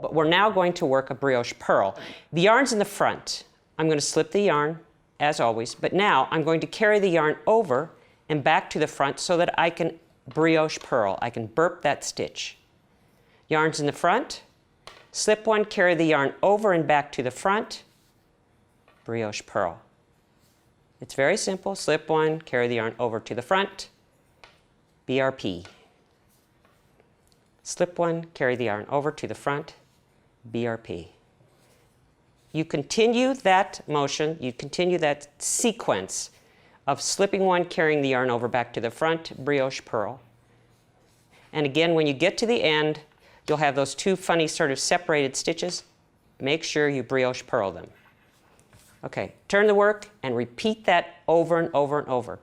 But we're now going to work a brioche purl. The yarn's in the front. I'm going to slip the yarn, as always, but now I'm going to carry the yarn over and back to the front so that I can brioche purl. I can burp that stitch. Yarn's in the front, slip one, carry the yarn over and back to the front, brioche purl. It's very simple. Slip one, carry the yarn over to the front, BRP. Slip one, carry the yarn over to the front, BRP. You continue that motion, you continue that sequence of slipping one, carrying the yarn over back to the front, brioche purl. And again, when you get to the end, you'll have those two funny sort of separated stitches. Make sure you brioche purl them. Okay, turn the work and repeat that over and over and over.